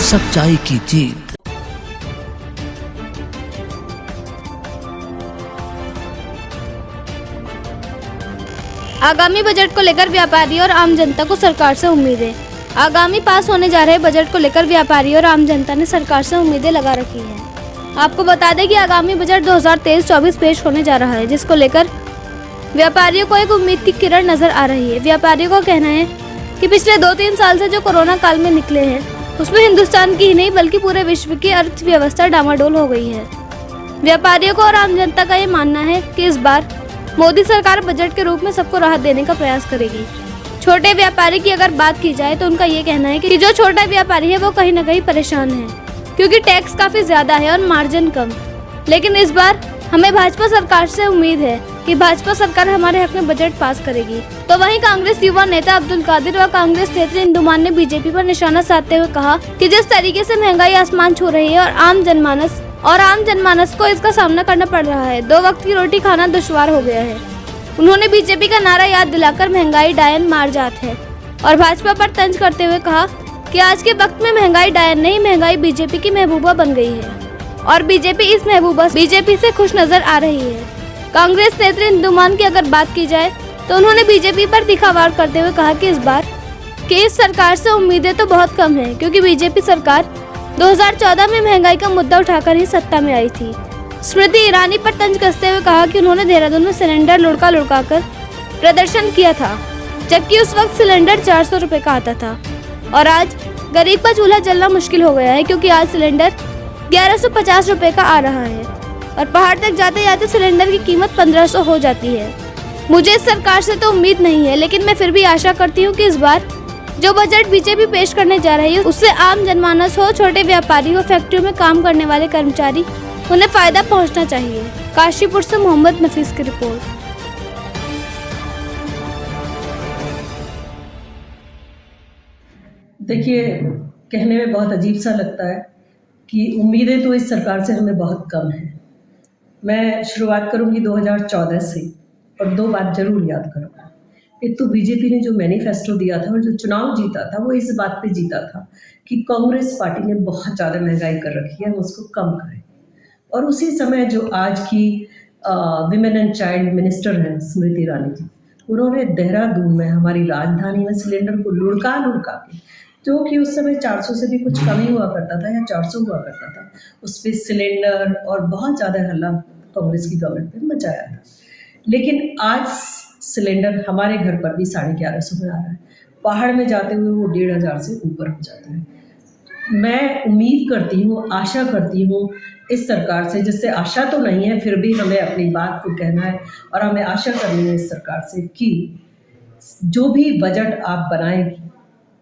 सच्चाई की जीत। आगामी बजट को लेकर व्यापारी और आम जनता को सरकार से उम्मीदें। आगामी पास होने जा रहे बजट को लेकर व्यापारी और आम जनता ने सरकार से उम्मीदें लगा रखी हैं। आपको बता दें कि आगामी बजट 2023-24 पेश होने जा रहा है, जिसको लेकर व्यापारियों को एक उम्मीद की किरण नजर आ रही है। व्यापारियों का कहना है कि पिछले 2-3 साल से जो कोरोना काल में निकले हैं, उसमें हिंदुस्तान की ही नहीं बल्कि पूरे विश्व की अर्थव्यवस्था डामाडोल हो गई है। व्यापारियों को और आम जनता का ये मानना है कि इस बार मोदी सरकार बजट के रूप में सबको राहत देने का प्रयास करेगी। छोटे व्यापारी की अगर बात की जाए तो उनका ये कहना है कि जो छोटा व्यापारी है वो कहीं न कहीं परेशान है, क्योंकि टैक्स काफी ज्यादा है और मार्जिन कम। लेकिन इस बार हमें भाजपा सरकार से उम्मीद है कि भाजपा सरकार हमारे हक में बजट पास करेगी। तो वहीं कांग्रेस युवा नेता अब्दुल कादिर व कांग्रेस नेत्री इंदुमान ने बीजेपी पर निशाना साधते हुए कहा कि जिस तरीके से महंगाई आसमान छू रही है और आम जनमानस को इसका सामना करना पड़ रहा है, 2 वक्त की रोटी खाना दुश्वार हो गया है। उन्होंने बीजेपी का नारा याद दिलाकर महंगाई डायन मार जात है और भाजपा पर तंज करते हुए कहा कि आज के वक्त में महंगाई डायन नहीं, महंगाई बीजेपी की महबूबा बन गई है और बीजेपी से खुश नजर आ रही है। कांग्रेस नेत्री इंदुमान की अगर बात की जाए तो उन्होंने बीजेपी पर तीखा वार करते हुए कहा कि इस बार की इस सरकार से उम्मीदें तो बहुत कम है, क्योंकि बीजेपी सरकार 2014 में महंगाई का मुद्दा उठाकर ही सत्ता में आई थी। स्मृति ईरानी पर तंज कसते हुए कहा कि उन्होंने देहरादून में सिलेंडर लुढ़का कर प्रदर्शन किया था, जबकि उस वक्त सिलेंडर 400 रुपए का आता था और आज गरीब का चूल्हा जलना मुश्किल हो गया है, क्योंकि आज सिलेंडर 1150 रुपए का आ रहा है और पहाड़ तक जाते जाते सिलेंडर की कीमत 1500 हो जाती है। मुझे इस सरकार से तो उम्मीद नहीं है, लेकिन मैं फिर भी आशा करती हूँ कि इस बार जो बजट बीजेपी पेश करने जा रही है उससे आम जनमानस हो, छोटे व्यापारी हो, फैक्ट्रियों में काम करने वाले कर्मचारी, उन्हें फायदा पहुंचना चाहिए। काशीपुर से मोहम्मद नफीस की रिपोर्ट। देखिए, कहने में बहुत अजीब सा लगता है कि उम्मीदें तो इस सरकार से हमें बहुत कम हैं। मैं शुरुआत करूंगी 2014 से और 2 बात जरूर याद करूंगा। एक तो बीजेपी ने जो मैनिफेस्टो दिया था और जो चुनाव जीता था वो इस बात पे जीता था कि कांग्रेस पार्टी ने बहुत ज़्यादा महंगाई कर रखी है, हम उसको कम करें। और उसी समय जो आज की विमेन एंड चाइल्ड मिनिस्टर हैं स्मृति ईरानी जी, उन्होंने देहरादून में हमारी राजधानी में सिलेंडर को लुढ़का के, जो कि उस समय 400 से भी कुछ कम ही हुआ करता था या 400 हुआ करता था, उस पर सिलेंडर और बहुत ज़्यादा हल्ला कांग्रेस की गवर्नमेंट ने मचाया था। लेकिन आज सिलेंडर हमारे घर पर भी 1150 में आ रहा है, पहाड़ में जाते हुए वो 1500 से ऊपर हो जाता है। मैं उम्मीद करती हूँ, आशा करती हूँ इस सरकार से, जिससे आशा तो नहीं है फिर भी हमें अपनी बात को कहना है और हमें आशा करनी है इस सरकार से कि जो भी बजट आप बनाएंगी,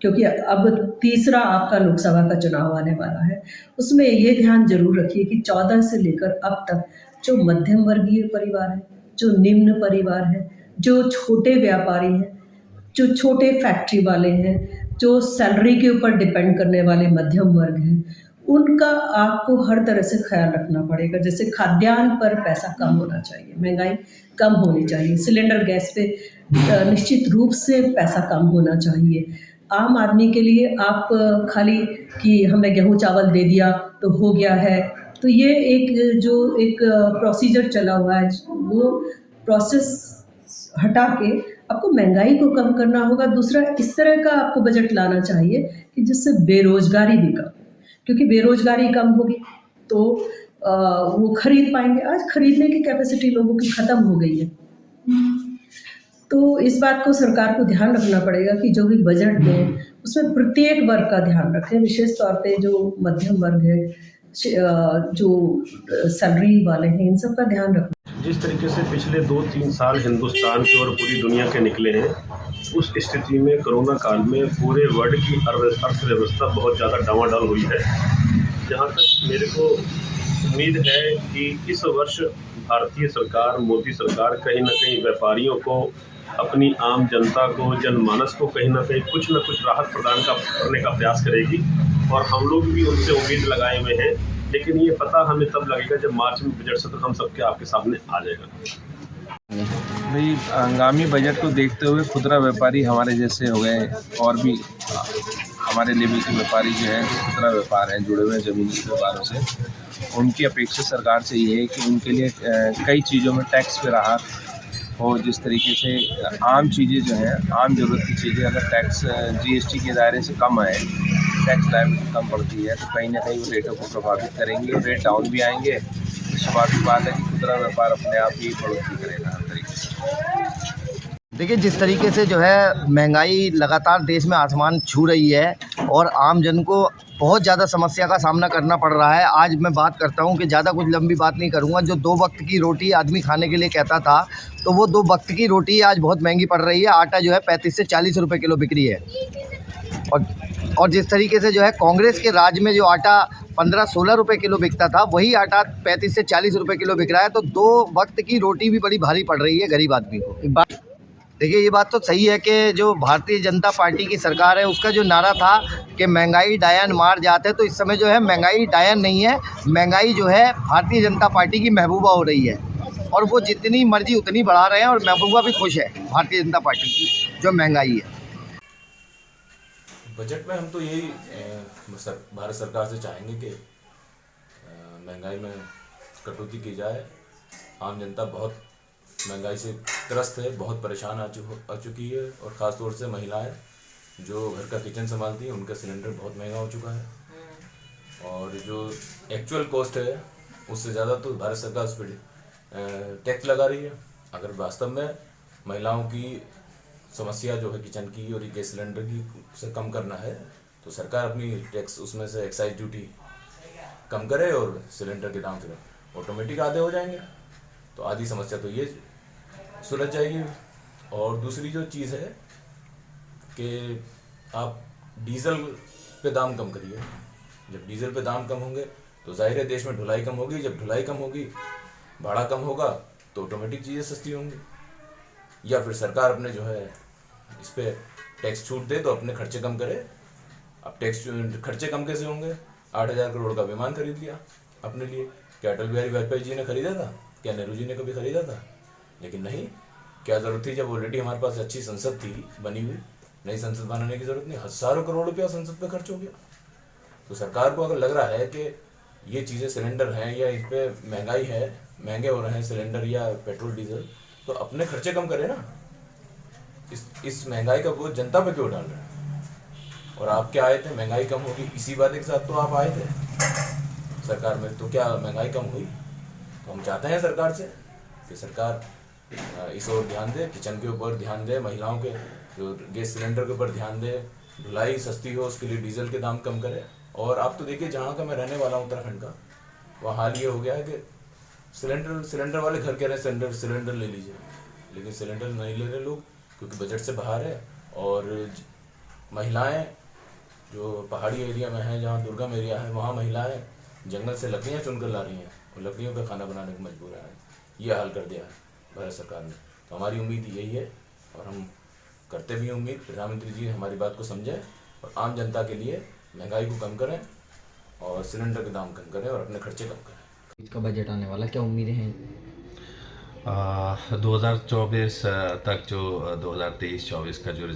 क्योंकि अब तीसरा आपका लोकसभा का चुनाव आने वाला है, उसमें ये ध्यान जरूर रखिए कि 14 से लेकर अब तक जो मध्यम वर्गीय परिवार है, जो निम्न परिवार है, जो छोटे व्यापारी हैं, जो छोटे फैक्ट्री वाले हैं, जो सैलरी के ऊपर डिपेंड करने वाले मध्यम वर्ग हैं, उनका आपको हर तरह से ख्याल रखना पड़ेगा। जैसे खाद्यान्न पर पैसा कम होना चाहिए, महंगाई कम होनी चाहिए, सिलेंडर गैस पे निश्चित रूप से पैसा कम होना चाहिए। आम आदमी के लिए आप खाली कि हमने गेहूँ चावल दे दिया तो हो गया है, तो ये एक प्रोसीजर चला हुआ है, वो प्रोसेस हटा के आपको महंगाई को कम करना होगा। दूसरा, इस तरह का आपको बजट लाना चाहिए कि जिससे बेरोजगारी भी कम, क्योंकि बेरोजगारी कम होगी तो वो खरीद पाएंगे। आज खरीदने की कैपेसिटी लोगों की ख़त्म हो गई है, तो इस बात को सरकार को ध्यान रखना पड़ेगा कि जो भी बजट दें उसमें प्रत्येक वर्ग का ध्यान रखें, विशेष तौर पे जो मध्यम वर्ग है, जो सैलरी वाले हैं, इन सब का ध्यान रखना। जिस तरीके से पिछले 2-3 साल हिंदुस्तान के और पूरी दुनिया के निकले हैं, उस स्थिति में कोरोना काल में पूरे वर्ल्ड की अर्थव्यवस्था बहुत ज़्यादा डामाडोल हुई है। जहाँ तक मेरे को उम्मीद है कि इस वर्ष भारतीय सरकार, मोदी सरकार कहीं ना कहीं व्यापारियों को, अपनी आम जनता को, जनमानस को कहीं ना कहीं कुछ न कुछ राहत प्रदान करने का प्रयास करेगी और हम लोग भी उनसे उम्मीद लगाए हुए हैं। लेकिन ये पता हमें तब लगेगा जब मार्च में बजट सत्र हम सबके आपके सामने आ जाएगा। भाई, आगामी बजट को देखते हुए खुदरा व्यापारी हमारे जैसे हो गए और भी हमारे लेवल के व्यापारी जो हैं, जो खुदरा व्यापार हैं, जुड़े हुए हैं ज़मीनी व्यापारों से, उनकी अपेक्षा सरकार से ये है कि उनके लिए कई चीज़ों में टैक्स पे राहत हो। जिस तरीके से आम चीज़ें जो हैं, आम ज़रूरत की चीज़ें अगर टैक्स GST के दायरे से कम आए, टैक्स लायबिलिटी कम पड़ती है, तो कहीं ना कहीं वो रेटों को प्रभावित करेंगे, रेट डाउन भी आएंगे। तो स्वाभाविक बात है कि खुदरा व्यापार अपने आप ही बढ़ोतरी करेगा हर तरीके से। देखिए, जिस तरीके से जो है महंगाई लगातार देश में आसमान छू रही है और आम जन को बहुत ज़्यादा समस्या का सामना करना पड़ रहा है। आज मैं बात करता हूं कि ज़्यादा कुछ लंबी बात नहीं करूंगा। जो 2 वक्त की रोटी आदमी खाने के लिए कहता था, तो वो 2 वक्त की रोटी आज बहुत महंगी पड़ रही है। आटा जो है 35 से 40 रुपये किलो बिक रही है। और जिस तरीके से जो है कांग्रेस के राज में जो आटा 15-16 रुपये किलो बिकता था, वही आटा 35 से 40 रुपये किलो बिक रहा है। तो 2 वक्त की रोटी भी बड़ी भारी पड़ रही है गरीब आदमी को। देखिए, ये बात तो सही है कि जो भारतीय जनता पार्टी की सरकार है, उसका जो नारा था कि महंगाई डायन मार जाते, तो इस समय जो है महंगाई डायन नहीं है, महंगाई जो है भारतीय जनता पार्टी की महबूबा हो रही है। और वो जितनी मर्जी उतनी बढ़ा रहे हैं और महबूबा भी खुश है भारतीय जनता पार्टी की जो महंगाई है। बजट में हम तो यही भारत सरकार से चाहेंगे कि महंगाई में कटौती की जाए। आम जनता बहुत महंगाई से त्रस्त है, बहुत परेशान आ चुकी है, और ख़ास तौर से महिलाएं जो घर का किचन संभालती हैं, उनका सिलेंडर बहुत महंगा हो चुका है। और जो एक्चुअल कॉस्ट है उससे ज़्यादा तो भारत सरकार उस पर टैक्स लगा रही है। अगर वास्तव में महिलाओं की समस्या जो है किचन की और गैस सिलेंडर की से कम करना है, तो सरकार अपनी टैक्स उसमें से एक्साइज ड्यूटी कम करे और सिलेंडर के दाम फिर ऑटोमेटिक आधे हो जाएंगे, तो आधी समस्या तो ये सुलझ जाएगी। और दूसरी जो चीज़ है कि आप डीजल पे दाम कम करिए। जब डीजल पे दाम कम होंगे तो जाहिर है देश में ढुलाई कम होगी। जब ढुलाई कम होगी, भाड़ा कम होगा, तो ऑटोमेटिक चीज़ें सस्ती होंगी। या फिर सरकार अपने जो है इस पर टैक्स छूट दे तो अपने खर्चे कम करे। अब टैक्स खर्चे कम कैसे होंगे? 8,000 करोड़ का विमान खरीद लिया अपने लिए। क्या अटल बिहारी वाजपेयी जी ने खरीदा था? क्या नेहरू जी ने कभी खरीदा था? लेकिन नहीं। क्या ज़रूरत थी जब ऑलरेडी हमारे पास अच्छी संसद थी बनी हुई? नई संसद बनाने की ज़रूरत नहीं। हज़ारों करोड़ रुपया संसद पे खर्च हो गया। तो सरकार को अगर लग रहा है कि ये चीज़ें सिलेंडर हैं या इस पर महंगाई है, महंगे हो रहे हैं सिलेंडर या पेट्रोल डीजल, तो अपने खर्चे कम करे ना। इस महंगाई का बोझ जनता पे क्यों डाल रहे हैं? और आप क्या आए थे महंगाई कम होगी, इसी वादे के साथ तो आप आए थे सरकार में, तो क्या महंगाई कम हुई? तो हम चाहते हैं सरकार से कि सरकार इस ओर ध्यान दे, किचन के ऊपर ध्यान दे, महिलाओं के जो गैस सिलेंडर के ऊपर ध्यान दे, ढुलाई सस्ती हो उसके लिए डीजल के दाम कम करे। और आप तो देखिए, जहाँ का मैं रहने वाला हूँ उत्तराखंड का, वहाँ हाल ये हो गया है कि सिलेंडर वाले घर कह रहे हैं सिलेंडर ले लीजिए, लेकिन सिलेंडर नहीं ले रहे लोग क्योंकि बजट से बाहर है। और महिलाएं जो पहाड़ी एरिया में हैं, जहाँ दुर्गम एरिया है, वहाँ महिलाएं जंगल से लकड़ियाँ चुन कर ला रही हैं और लकड़ियों पे खाना बनाने को मजबूर है। ये हाल कर दिया है भारत सरकार ने। तो हमारी उम्मीद यही है और हम करते भी उम्मीद प्रधानमंत्री जी हमारी बात को समझें और आम जनता के लिए महंगाई को कम करें और सिलेंडर के दाम कम करें और अपने खर्चे कम करें। इसका बजट आने वाला, क्या उम्मीदें हैं? 2024 तक जो 2023-24 का जो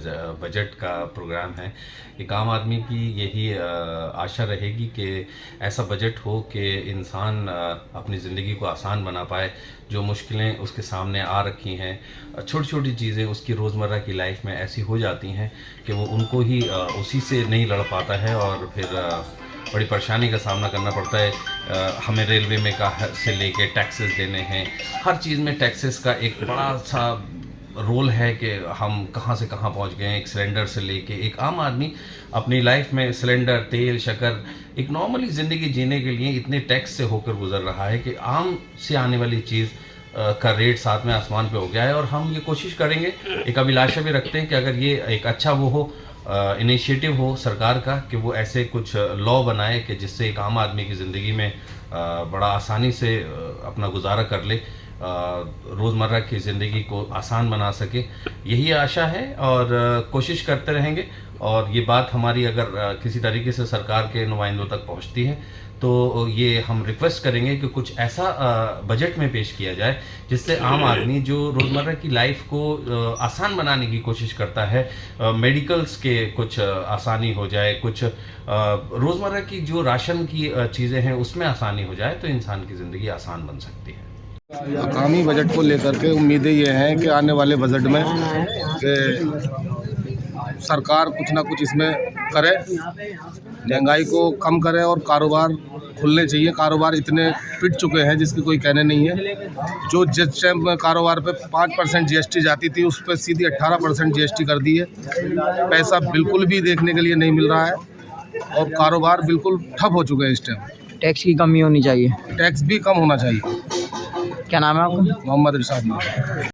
बजट का प्रोग्राम है, एक आम आदमी की यही आशा रहेगी कि ऐसा बजट हो कि इंसान अपनी ज़िंदगी को आसान बना पाए। जो मुश्किलें उसके सामने आ रखी हैं, छोटी छोटी चीज़ें उसकी रोज़मर्रा की लाइफ में ऐसी हो जाती हैं कि वो उनको ही उसी से नहीं लड़ पाता है और फिर बड़ी परेशानी का सामना करना पड़ता है। हमें रेलवे में का से लेके टैक्सेस देने हैं, हर चीज़ में टैक्सेस का एक बड़ा सा रोल है कि हम कहाँ से कहाँ पहुँच गए हैं। एक सिलेंडर से लेके एक आम आदमी अपनी लाइफ में सिलेंडर, तेल, शक्कर, एक नॉर्मली ज़िंदगी जीने के लिए इतने टैक्स से होकर गुजर रहा है कि आम से आने वाली चीज़ का रेट साथ में आसमान पे हो गया है। और हम ये कोशिश करेंगे, एक अभिलाषा भी रखते हैं कि अगर ये एक अच्छा वो हो इनिशिएटिव हो सरकार का कि वो ऐसे कुछ लॉ बनाए कि जिससे एक आम आदमी की ज़िंदगी में बड़ा आसानी से अपना गुजारा कर ले, रोज़मर्रा की ज़िंदगी को आसान बना सके। यही आशा है और कोशिश करते रहेंगे। और ये बात हमारी अगर किसी तरीके से सरकार के नुमाइंदों तक पहुंचती है तो ये हम रिक्वेस्ट करेंगे कि कुछ ऐसा बजट में पेश किया जाए जिससे आम आदमी जो रोज़मर्रा की लाइफ को आसान बनाने की कोशिश करता है, मेडिकल्स के कुछ आसानी हो जाए, कुछ रोज़मर्रा की जो राशन की चीज़ें हैं उसमें आसानी हो जाए तो इंसान की ज़िंदगी आसान बन सकती है। आगामी बजट को लेकर के उम्मीदें ये हैं कि आने वाले बजट में कि सरकार कुछ ना कुछ इसमें करे, महंगाई को कम करे और कारोबार खुलने चाहिए। कारोबार इतने पिट चुके हैं जिसकी कोई कहने नहीं है। जो जिस टाइम कारोबार पे 5% GST जाती थी उस पर सीधी 18% GST कर दी है। पैसा बिल्कुल भी देखने के लिए नहीं मिल रहा है और कारोबार बिल्कुल ठप हो चुके हैं इस टाइम। टैक्स की कमी होनी चाहिए। टैक्स भी कम होना चाहिए। क्या नाम है आपका? मोहम्मद इरशाद।